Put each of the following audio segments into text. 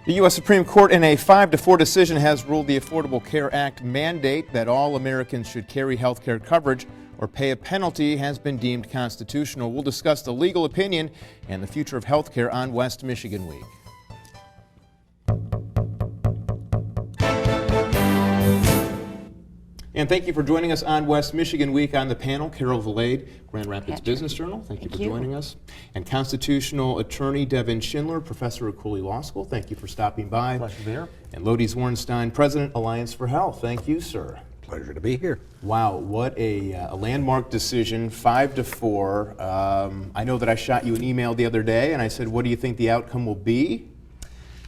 The U.S. Supreme Court, in a 5-4 decision, has ruled the Affordable Care Act mandate that all Americans should carry health care coverage or pay a penalty has been deemed constitutional. We'll discuss the legal opinion and the future of health care on West Michigan Week. And thank you for joining us on West Michigan Week. On the panel, Carol Valade, Grand Rapids Business Journal. Thank you for joining us. And constitutional attorney Devin Schindler, professor at Cooley Law School. Thank you for stopping by. Pleasure to be here. And Lodi Zwornstein, president, Alliance for Health. Thank you, sir. Pleasure to be here. Wow, what a landmark decision, 5-4. I know that I shot you an email the other day, and I said, what do you think the outcome will be?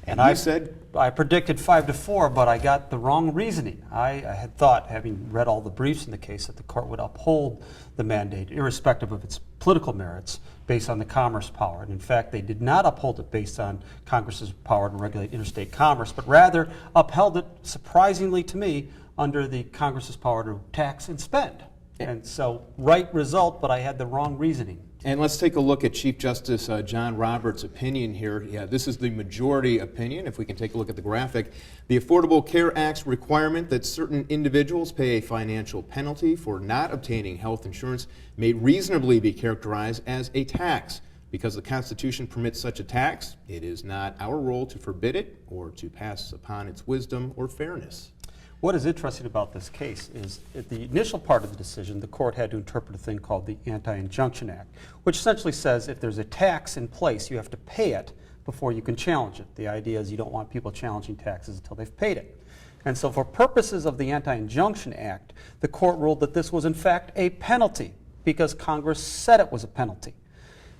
And you said? I predicted 5-4, but I got the wrong reasoning. I had thought, having read all the briefs in the case, that the court would uphold the mandate, irrespective of its political merits, based on the commerce power. And in fact, they did not uphold it based on Congress's power to regulate interstate commerce, but rather upheld it, surprisingly to me, under the Congress's power to tax and spend. And so, right result, but I had the wrong reasoning. And let's take a look at Chief Justice John Roberts' opinion here. Yeah, this is the majority opinion, if we can take a look at the graphic. The Affordable Care Act's requirement that certain individuals pay a financial penalty for not obtaining health insurance may reasonably be characterized as a tax. Because the Constitution permits such a tax, it is not our role to forbid it or to pass upon its wisdom or fairness. What is interesting about this case is at the initial part of the decision, the court had to interpret a thing called the Anti-Injunction Act, which essentially says if there's a tax in place, you have to pay it before you can challenge it. The idea is you don't want people challenging taxes until they've paid it. And so for purposes of the Anti-Injunction Act, the court ruled that this was in fact a penalty because Congress said it was a penalty.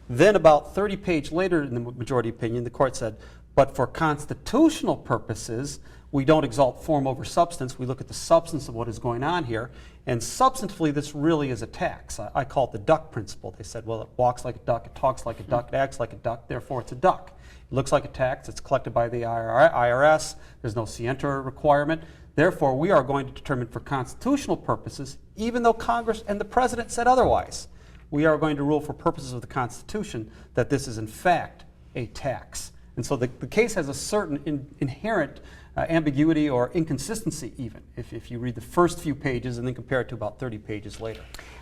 Then about 30 pages later in the majority opinion, the court said, but for constitutional purposes, we don't exalt form over substance. We look at the substance of what is going on here. And substantively, this really is a tax. I call it the duck principle. They said, well, it walks like a duck, it talks like a duck, it acts like a duck, therefore it's a duck. It looks like a tax. It's collected by the IRS. There's no scienter requirement. Therefore, we are going to determine for constitutional purposes, even though Congress and the President said otherwise, we are going to rule for purposes of the Constitution that this is in fact a tax. And so the case has a certain inherent ambiguity or inconsistency even, if you read the first few pages and then compare it to about 30 pages later.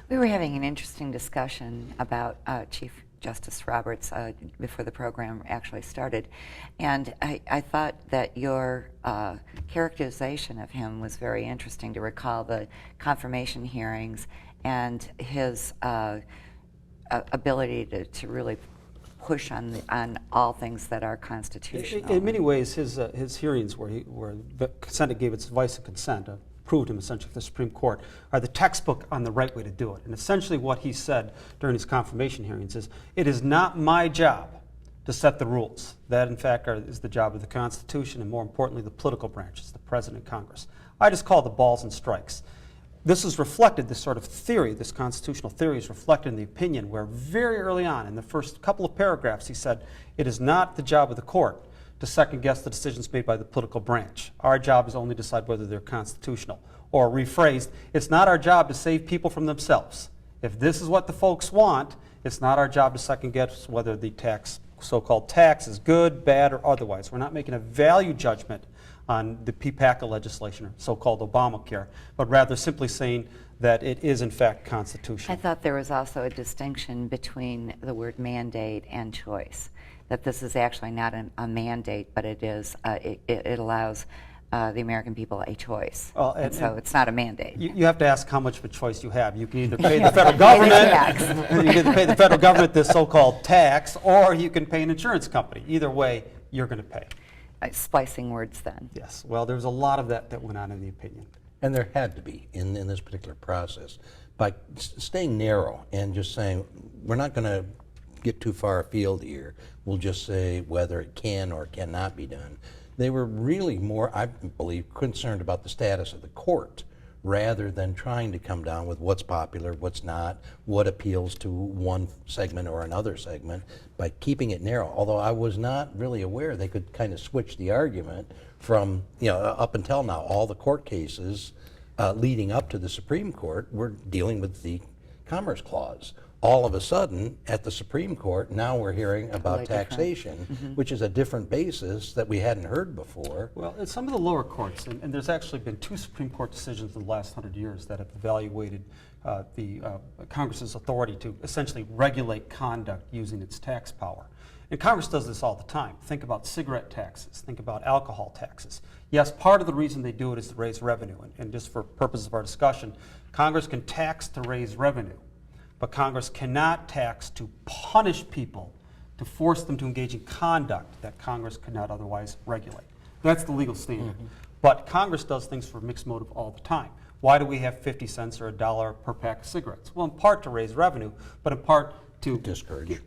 We were having an interesting discussion about Chief Justice Roberts before the program actually started, and I thought that your characterization of him was very interesting, to recall the confirmation hearings and his ability to really push on all things that are constitutional. In many ways, his hearings where the Senate gave its advice and consent, proved him essentially to the Supreme Court, are the textbook on the right way to do it. And essentially what he said during his confirmation hearings is, it is not my job to set the rules. That, in fact, is the job of the Constitution and, more importantly, the political branches, the President and Congress. I just call the balls and strikes. This is reflected, this sort of theory, this constitutional theory is reflected in the opinion where very early on in the first couple of paragraphs he said, it is not the job of the court to second guess the decisions made by the political branch. Our job is only to decide whether they're constitutional. Or rephrased, it's not our job to save people from themselves. If this is what the folks want, it's not our job to second guess whether the so-called tax is good, bad, or otherwise. We're not making a value judgment on the PPACA legislation, or so-called Obamacare, but rather simply saying that it is in fact constitutional. I thought there was also a distinction between the word mandate and choice, that this is actually not a mandate, but it is it allows the American people a choice. And so it's not a mandate. You have to ask how much of a choice you have. You can either pay the federal government, you can either pay the federal government this so-called tax, or you can pay an insurance company. Either way, you're going to pay. Splicing words then. Yes, well, there's a lot of that went on in the opinion. And there had to be in this particular process. By staying narrow and just saying, we're not going to get too far afield here, we'll just say whether it can or cannot be done. They were really more, I believe, concerned about the status of the court rather than trying to come down with what's popular, what's not, what appeals to one segment or another segment, by keeping it narrow. Although I was not really aware they could kind of switch the argument from, up until now, all the court cases leading up to the Supreme Court were dealing with the Commerce Clause All of a sudden, at the Supreme Court, now we're hearing about Totally different. taxation, which is a different basis that we hadn't heard before. Well, in some of the lower courts, and there's actually been 2 Supreme Court decisions in the last 100 years that have evaluated the Congress's authority to essentially regulate conduct using its tax power. And Congress does this all the time. Think about cigarette taxes. Think about alcohol taxes. Yes, part of the reason they do it is to raise revenue. And just for purposes of our discussion, Congress can tax to raise revenue, but Congress cannot tax to punish people, to force them to engage in conduct that Congress could not otherwise regulate. That's the legal standard. But Congress does things for mixed motive all the time. Why do we have 50 cents or $1 per pack of cigarettes? Well, in part to raise revenue, but in part to Discourage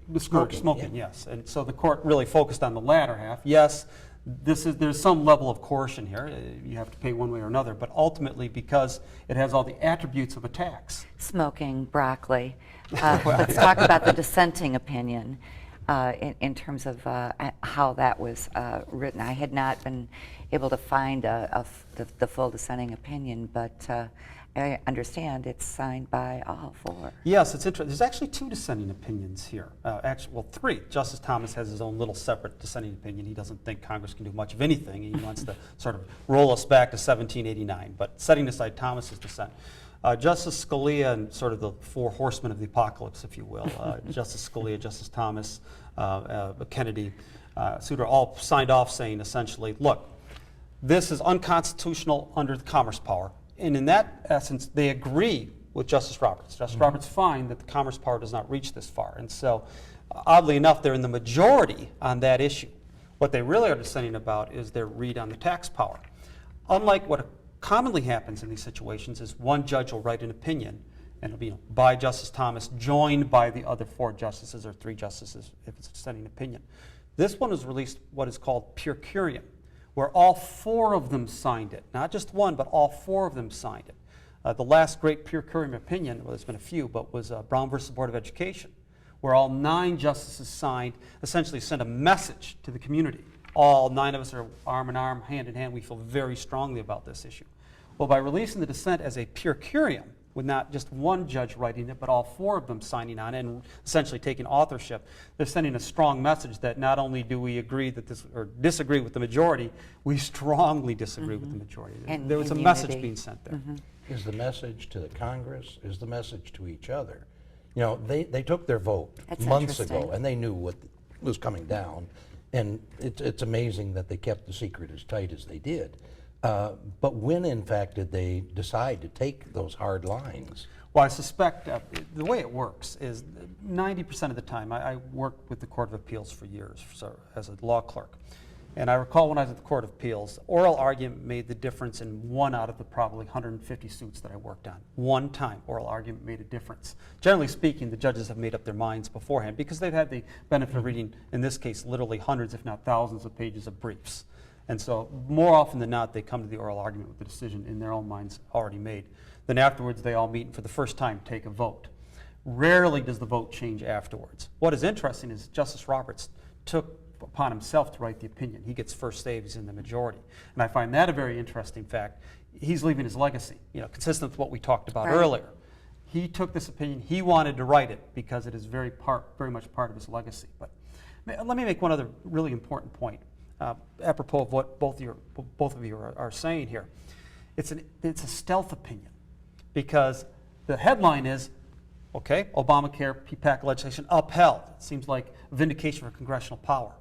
smoking, yes. And so the court really focused on the latter half. Yes, there's some level of coercion here. You have to pay one way or another, but ultimately because it has all the attributes of a tax. Smoking, broccoli. Let's talk about the dissenting opinion in terms of how that was written. I had not been able to find the full dissenting opinion, but I understand it's signed by all 4. Yes, it's interesting. There's actually 2 dissenting opinions here. Well, 3. Justice Thomas has his own little separate dissenting opinion. He doesn't think Congress can do much of anything. He wants to sort of roll us back to 1789. But setting aside Thomas's dissent, Justice Scalia and sort of the 4 horsemen of the apocalypse, if you will, Justice Scalia, Justice Thomas, Kennedy, Souter, all signed off saying essentially, look, this is unconstitutional under the commerce power. And in that essence, they agree with Justice Roberts. Justice Roberts finds that the commerce power does not reach this far. And so, oddly enough, they're in the majority on that issue. What they really are dissenting about is their read on the tax power. Unlike what commonly happens in these situations is one judge will write an opinion, and it'll be by Justice Thomas, joined by the other 4 justices or 3 justices if it's a dissenting opinion. This one was released what is called per curiam, where all 4 of them signed it. Not just one, but all 4 of them signed it. The last great per curiam opinion, well, there's been a few, but was Brown versus Board of Education, where all 9 justices signed, essentially sent a message to the community. All 9 of us are arm in arm, hand in hand. We feel very strongly about this issue. Well, by releasing the dissent as a per curiam, with not just one judge writing it, but all 4 of them signing on it and essentially taking authorship, they're sending a strong message that not only do we agree that this, or disagree with the majority, we strongly disagree with the majority. And there was a unity. message being sent there. Is the message to the Congress, is the message to each other? You know, they took their vote That's months interesting. ago, and they knew what was coming down. And it's amazing that they kept the secret as tight as they did. But when, in fact, did they decide to take those hard lines? Well, I suspect the way it works is 90% of the time, I worked with the Court of Appeals for years as a law clerk. And I recall when I was at the Court of Appeals, oral argument made the difference in 1 out of the probably 150 suits that I worked on. One time, oral argument made a difference. Generally speaking, the judges have made up their minds beforehand because they've had the benefit of reading, in this case, literally hundreds, if not thousands of pages of briefs. And so more often than not, they come to the oral argument with the decision in their own minds already made. Then afterwards, they all meet and for the first time take a vote. Rarely does the vote change afterwards. What is interesting is Justice Roberts took upon himself to write the opinion. He gets first say, he's in the majority. And I find that a very interesting fact. He's leaving his legacy, consistent with what we talked about earlier. He took this opinion, he wanted to write it because it is very much part of his legacy. But let me make one other really important point, apropos of what both of you are saying here. It's a stealth opinion because the headline is, okay, Obamacare PPAC legislation upheld. It seems like vindication for congressional power.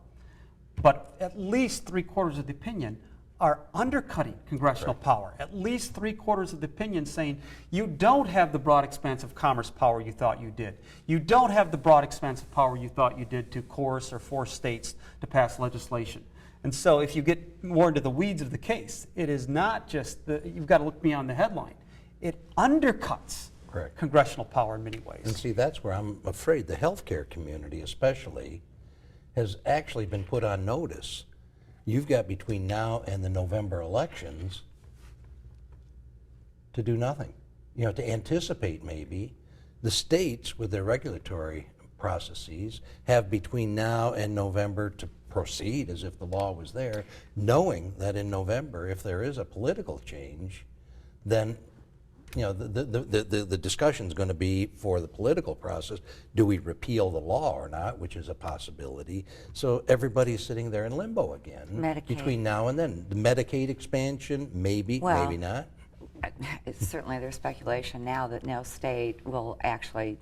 But at least 3/4 of the opinion are undercutting congressional power. At least 3/4 of the opinion saying you don't have the broad expanse of commerce power you thought you did. You don't have the broad expanse of power you thought you did to coerce or force states to pass legislation. And so if you get more into the weeds of the case, it is not just you've got to look beyond the headline. It undercuts congressional power in many ways. And see, that's where I'm afraid the healthcare community especially has actually been put on notice. You've got between now and the November elections to do nothing. To anticipate maybe. The states with their regulatory processes have between now and November to proceed as if the law was there, knowing that in November, if there is a political change, then you know, the discussion's going to be for the political process, do we repeal the law or not, which is a possibility. So everybody's sitting there in limbo again Medicaid. between now and then. The Medicaid expansion, maybe, Well, maybe not. It's certainly there's speculation now that no state will actually,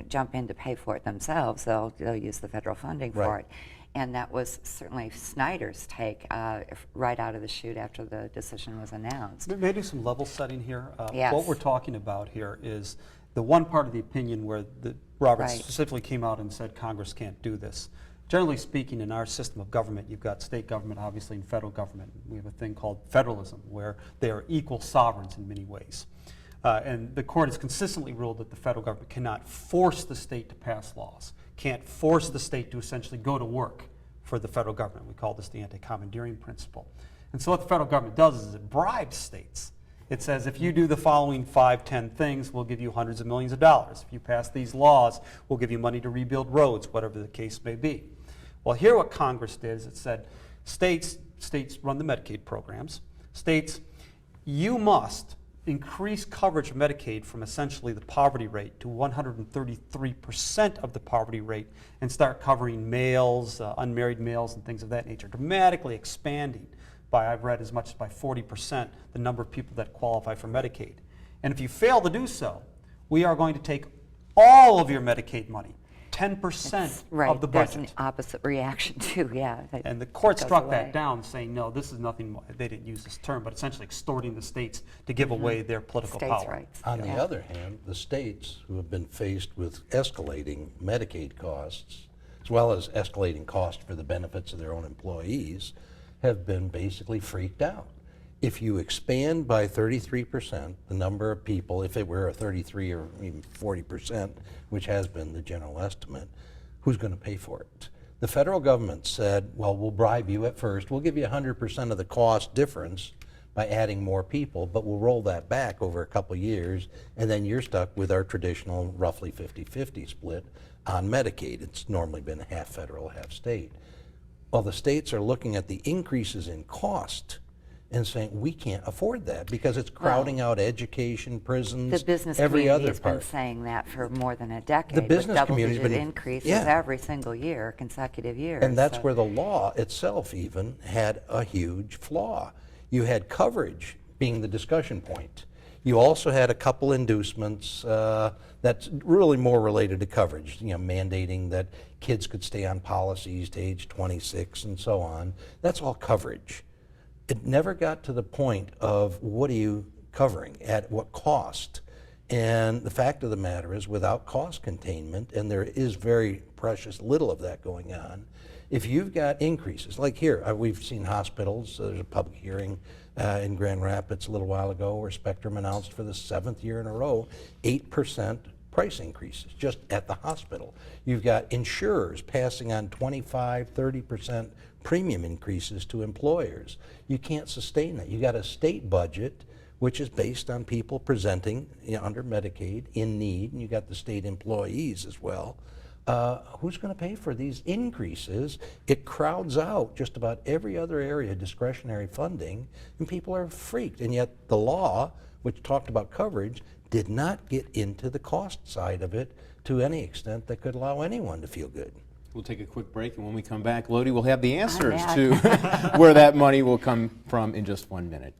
jump in to pay for it themselves. They'll use the federal funding for Right. it. And that was certainly Snyder's take right out of the chute after the decision was announced. Maybe some level setting here. Yes. What we're talking about here is the one part of the opinion where Roberts Right. specifically came out and said Congress can't do this. Generally speaking, in our system of government, you've got state government, obviously, and federal government. We have a thing called federalism, where they are equal sovereigns in many ways. And the court has consistently ruled that the federal government cannot force the state to pass laws, can't force the state to essentially go to work for the federal government. We call this the anti-commandeering principle. And so what the federal government does is it bribes states. It says, if you do the following 5, 10 things, we'll give you hundreds of millions of dollars. If you pass these laws, we'll give you money to rebuild roads, whatever the case may be. Well, here what Congress did is it said, states run the Medicaid programs. States, you must increase coverage of Medicaid from essentially the poverty rate to 133% of the poverty rate and start covering males, unmarried males, and things of that nature, dramatically expanding by, I've read, as much as by 40% the number of people that qualify for Medicaid. And if you fail to do so, we are going to take all of your Medicaid money, 10% Right. of the There's budget. an opposite reaction too. Yeah. And the court goes struck away. that down, saying, no, this is nothing more. They didn't use this term, but essentially extorting the states to give away their political States' power. rights. On the Yeah. other hand, the states who have been faced with escalating Medicaid costs, as well as escalating costs for the benefits of their own employees, have been basically freaked out. If you expand by 33% the number of people, if it were a 33 or even 40%, which has been the general estimate, who's going to pay for it? The federal government said, well, we'll bribe you at first. We'll give you 100% of the cost difference by adding more people, but we'll roll that back over a couple years, and then you're stuck with our traditional roughly 50-50 split on Medicaid. It's normally been half federal, half state. Well, the states are looking at the increases in cost and saying, we can't afford that because it's crowding out education, prisons, The business every community other has been part. saying that for more than a decade. The business with community's double-digit been- increases yeah. every single year, consecutive years. And that's so- where the law itself even had a huge flaw. You had coverage being the discussion point. You also had a couple inducements that's really more related to coverage, mandating that kids could stay on policies to age 26 and so on. That's all coverage. It never got to the point of what are you covering, at what cost. And the fact of the matter is, without cost containment, and there is very precious little of that going on, if you've got increases, like here, we've seen hospitals, there's a public hearing in Grand Rapids a little while ago where Spectrum announced for the 7th year in a row 8% price increases just at the hospital. You've got insurers passing on 25, 30% premium increases to employers. You can't sustain that. You got a state budget which is based on people presenting under Medicaid in need, and you got the state employees as well. Who's going to pay for these increases? It crowds out just about every other area of discretionary funding, and people are freaked. And yet the law, which talked about coverage, did not get into the cost side of it to any extent that could allow anyone to feel good. We'll take a quick break, and when we come back, Lodi will have the answers back. to where that money will come from in just 1 minute.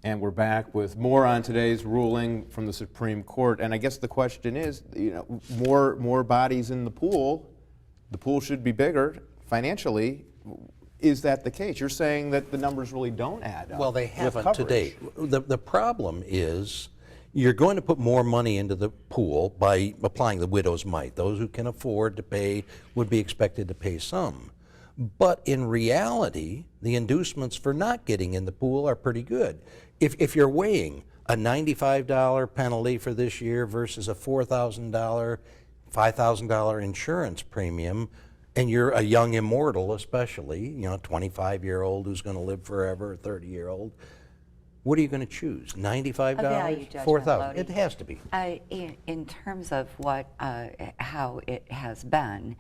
And we're back with more on today's ruling from the Supreme Court. And I guess the question is, more bodies in the pool should be bigger financially. Is that the case? You're saying that the numbers really don't add up. Well, they with haven't to coverage. date. The problem is you're going to put more money into the pool by applying the widow's mite. Those who can afford to pay would be expected to pay some. But in reality, the inducements for not getting in the pool are pretty good. If you're weighing a $95 penalty for this year versus a $4,000, $5,000 insurance premium, and you're a young immortal especially, 25-year-old who's going to live forever, a 30-year-old, what are you going to choose? $95? A value judgment, $4,000? Lodi. It has to be. In terms of how it has been,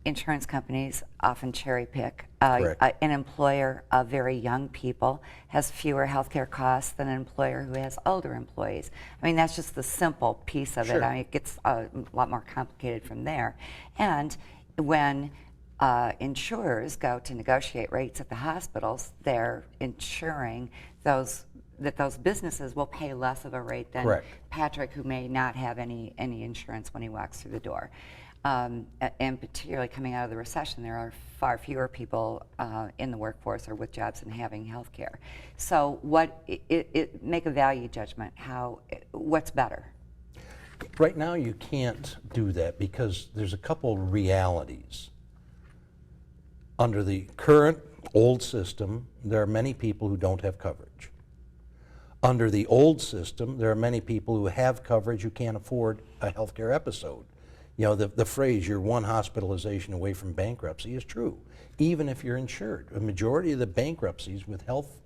insurance companies often cherry pick. Correct. An employer of very young people has fewer healthcare costs than an employer who has older employees. I mean, that's just the simple piece of it. Sure. I mean, it gets a lot more complicated from there. And when insurers go to negotiate rates at the hospitals, they're ensuring that those businesses will pay less of a rate than Correct. Patrick, who may not have any insurance when he walks through the door. And particularly coming out of the recession, there are far fewer people in the workforce or with jobs and having health care. So make a value judgment. What's better? Right now, you can't do that because there's a couple realities. Under the current old system, there are many people who don't have coverage. Under the old system, there are many people who have coverage who can't afford a healthcare episode. The phrase, you're one hospitalization away from bankruptcy, is true, even if you're insured. A majority of the bankruptcies with health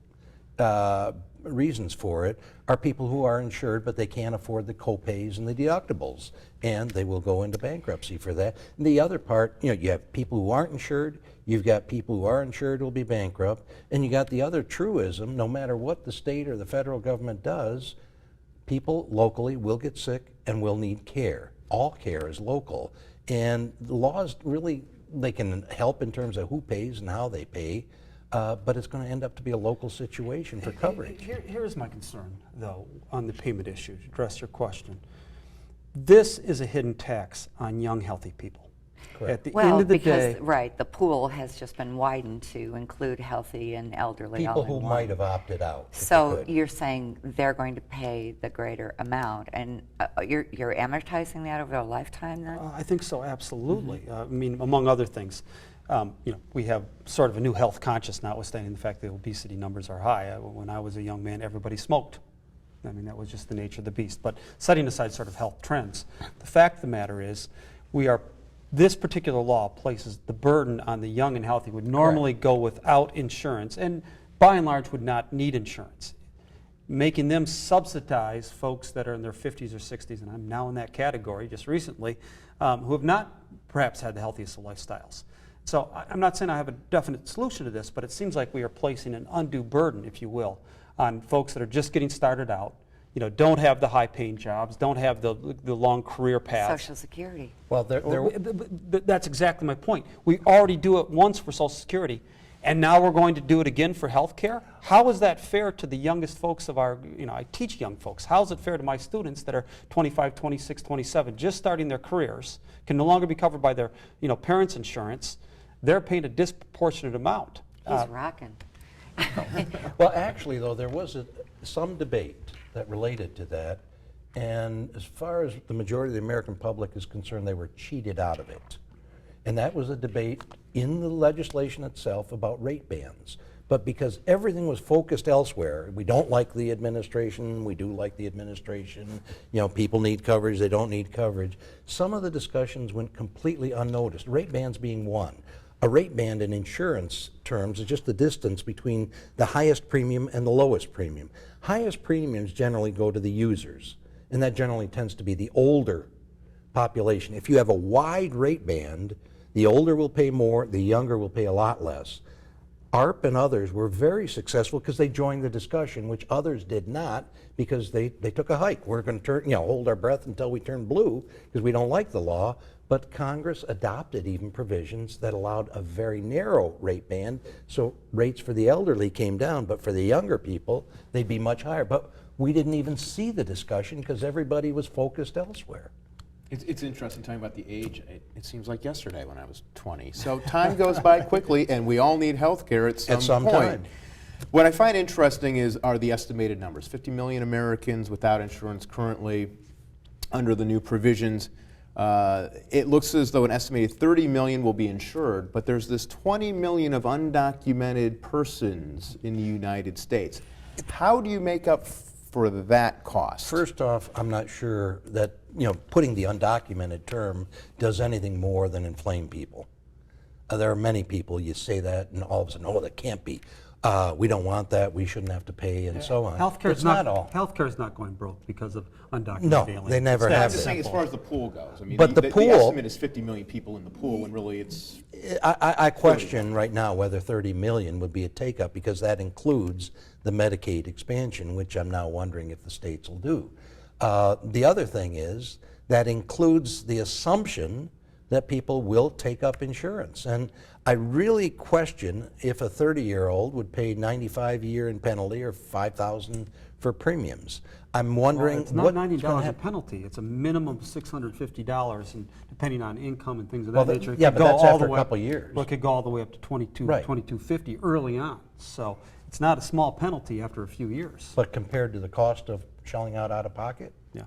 reasons for it are people who are insured, but they can't afford the copays and the deductibles, and they will go into bankruptcy for that. And the other part, you have people who aren't insured, you've got people who are insured who will be bankrupt, and you got the other truism, no matter what the state or the federal government does, people locally will get sick and will need care. All care is local, and the laws really, they can help in terms of who pays and how they pay, but it's going to end up to be a local situation for coverage. Here's my concern, though, on the payment issue, to address your question. This is a hidden tax on young, healthy people. Correct. At the Well, end of the because, day, right, the pool has just been widened to include healthy and elderly all People in who one. might have opted out. if they So could. you're saying they're going to pay the greater amount, and you're amortizing that over a lifetime then? I think so, absolutely. I mean, among other things, we have sort of a new health conscious, notwithstanding the fact that obesity numbers are high. When I was a young man, everybody smoked. I mean, that was just the nature of the beast. But setting aside sort of health trends, the fact of the matter is, this particular law places the burden on the young and healthy would normally go without insurance, and by and large would not need insurance, making them subsidize folks that are in their 50s or 60s, and I'm now in that category just recently, who have not perhaps had the healthiest of lifestyles. So I'm not saying I have a definite solution to this, but it seems like we are placing an undue burden, if you will, on folks that are just getting started out, don't have the high-paying jobs, don't have the long career paths. Social Security. Well, That's exactly my point. We already do it once for Social Security, and now we're going to do it again for health care? How is that fair to the youngest folks of our, I teach young folks. How is it fair to my students that are 25, 26, 27, just starting their careers, can no longer be covered by their, parents' insurance? They're paying a disproportionate amount. He's rocking. Well, actually, though, there was some debate that related to that, and as far as the majority of the American public is concerned, they were cheated out of it. And that was a debate in the legislation itself about rate bands. But because everything was focused elsewhere, we don't like the administration, we do like the administration, people need coverage, they don't need coverage, some of the discussions went completely unnoticed, rate bands being one. A rate band in insurance terms is just the distance between the highest premium and the lowest premium. Highest premiums generally go to the users, and that generally tends to be the older population. If you have a wide rate band, the older will pay more, the younger will pay a lot less. ARP and others were very successful because they joined the discussion, which others did not because they took a hike. We're going to hold our breath until we turn blue because we don't like the law. But Congress adopted even provisions that allowed a very narrow rate band, so rates for the elderly came down, but for the younger people, they'd be much higher. But we didn't even see the discussion because everybody was focused elsewhere. It's interesting talking about the age. It seems like yesterday when I was 20. So time goes by quickly, and we all need health care at some point. time. What I find interesting are the estimated numbers. 50 million Americans without insurance currently under the new provisions. It looks as though an estimated 30 million will be insured, but there's this 20 million of undocumented persons in the United States. How do you make up for that cost? First off, I'm not sure that, putting the undocumented term does anything more than inflame people. There are many people, you say that, and all of a sudden, oh, that can't be. We don't want that, we shouldn't have to pay, and so on. Healthcare It's not all. Healthcare is not going broke because of undocumented No, aliens. they never It's I'm have just been. saying as far as the pool goes. I mean, But the the pool- estimate is 50 million people in the pool, when really it's... I question right now whether 30 million would be a take-up, because that includes the Medicaid expansion, which I'm now wondering if the states will do. The other thing is, that includes the assumption that people will take up insurance. And I really question if a 30-year-old would pay $95 a year in penalty or $5,000 for premiums. I'm wondering Well, it's not what's $90 gonna a happen. penalty. It's a minimum of $650, and depending on income and things of Well, that nature, it yeah, could but go that's all after the a way couple years. Well, it could go all the way up to Right. $2250 early on. So it's not a small penalty after a few years. But compared to the cost of shelling out of pocket? Yeah.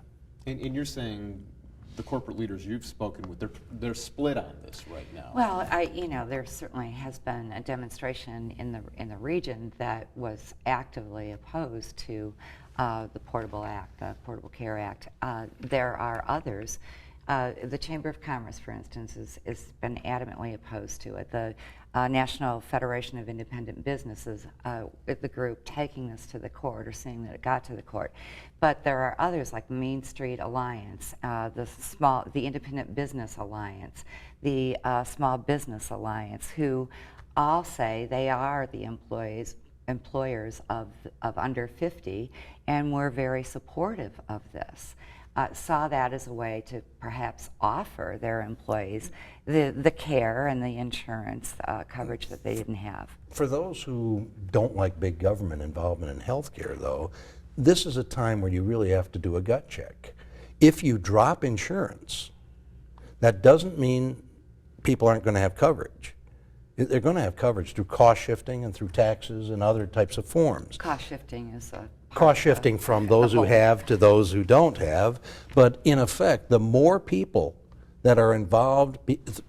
And you're saying the corporate leaders you've spoken with, they're split on this right now. Well, there certainly has been a demonstration in the region that was actively opposed to the Portable Act, the Portable Care Act. There are others. The Chamber of Commerce, for instance, has been adamantly opposed to it. The National Federation of Independent Businesses, the group taking this to the court or seeing that it got to the court. But there are others like Main Street Alliance, the Independent Business Alliance, the Small Business Alliance, who all say they are the employers of under 50, and were very supportive of this. Saw that as a way to perhaps offer their employees the care and the insurance coverage that they didn't have. For those who don't like big government involvement in healthcare, though, this is a time where you really have to do a gut check. If you drop insurance, that doesn't mean people aren't going to have coverage. They're going to have coverage through cost shifting and through taxes and other types of forms. Cost shifting is a Cost shifting from those who have to those who don't have, but in effect, the more people that are involved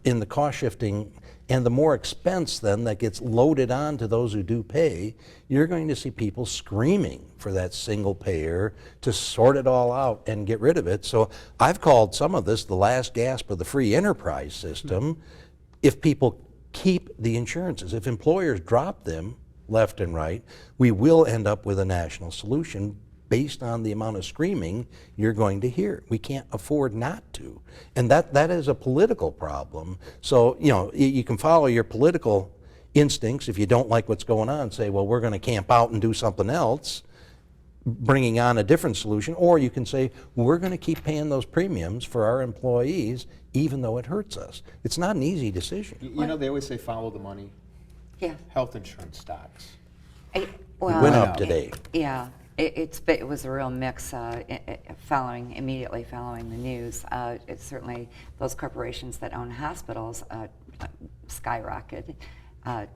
in the cost shifting and the more expense then that gets loaded on to those who do pay, you're going to see people screaming for that single payer to sort it all out and get rid of it. So I've called some of this the last gasp of the free enterprise system. If people keep the insurances, if employers drop them left and right, we will end up with a national solution based on the amount of screaming you're going to hear. We can't afford not to. And that is a political problem. So, you can follow your political instincts if you don't like what's going on, say, well, we're going to camp out and do something else, bringing on a different solution, or you can say, we're going to keep paying those premiums for our employees even though it hurts us. It's not an easy decision. They always say follow the money. yeah. Health insurance stocks. It went up today. Yeah, it was a real mix immediately following the news. It's certainly those corporations that own hospitals skyrocketed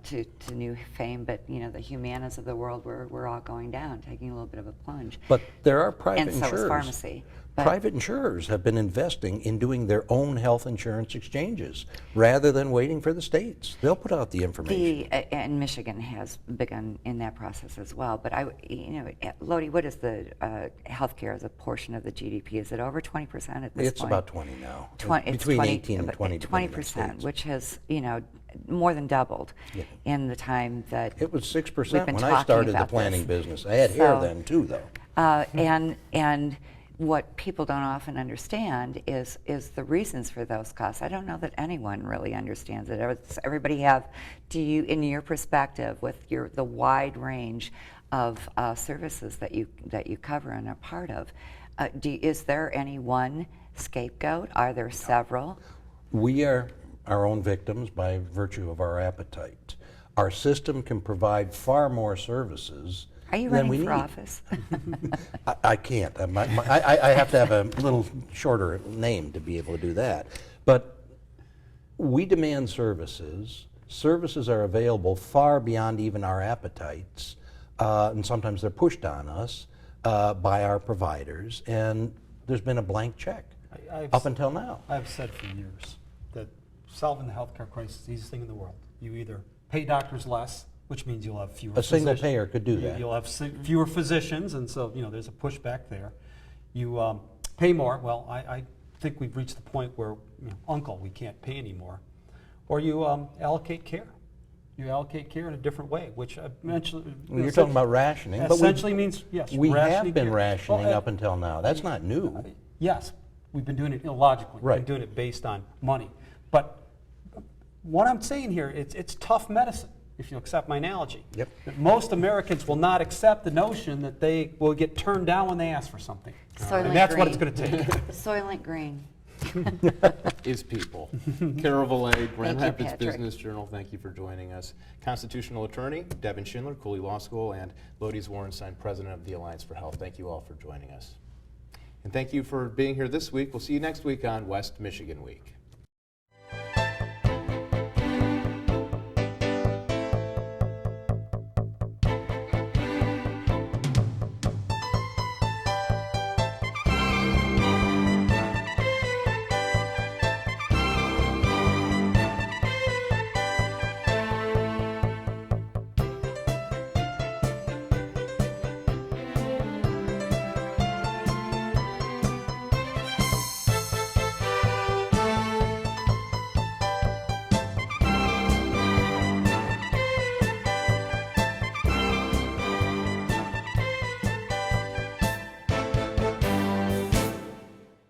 to new fame, but the Humanas of the world were all going down, taking a little bit of a plunge. But there are private And so insurers. is pharmacy. But Private insurers have been investing in doing their own health insurance exchanges rather than waiting for the states. They'll put out the information. and Michigan has begun in that process as well. But Lodi, what is the healthcare as a portion of the GDP? Is it over 20% at this point? It's about 20 now. It's Between 20 18 and 20 depending on 20%, states. which has more than doubled Yeah. in the time that It was we've 6% been when I talking started the about planning this. business. I had hair So- then too, though. And what people don't often understand is the reasons for those costs. I don't know that anyone really understands it. Everybody in your perspective, with the wide range of services that you cover and are part of, is there any one scapegoat? Are there several? We are our own victims by virtue of our appetite. Our system can provide far more services Are you than we running for need. office? I can't. I have to have a little shorter name to be able to do that. But we demand services. Services are available far beyond even our appetites, and sometimes they're pushed on us by our providers, and there's been a blank check. up until now. I've said for years that solving the healthcare crisis is the easiest thing in the world. You either pay doctors less, which means you'll have fewer A single physicians. payer could do that. You'll have fewer physicians, and so there's a pushback there. You pay more. Well, I think we've reached the point where, uncle, we can't pay anymore. Or you allocate care. You allocate care in a different way, which eventually... Well, you're talking about rationing, but essentially means, yes, we have rationing been care. rationing Well, up until now. That's not new. Yes, we've been doing it illogically. Right. We've been doing it based on money. But what I'm saying here, it's tough medicine, if you'll accept my analogy. Yep. That most Americans will not accept the notion that they will get turned down when they ask for something. Soylent And that's what it's Green. going to take. Soylent Green. Is people. Carol Valet, Grand you, Rapids Patrick. Business Journal, thank you for joining us. Constitutional attorney, Devin Schindler, Cooley Law School, and Lodi's Warrenstein, president of the Alliance for Health. Thank you all for joining us. And thank you for being here this week. We'll see you next week on West Michigan Week.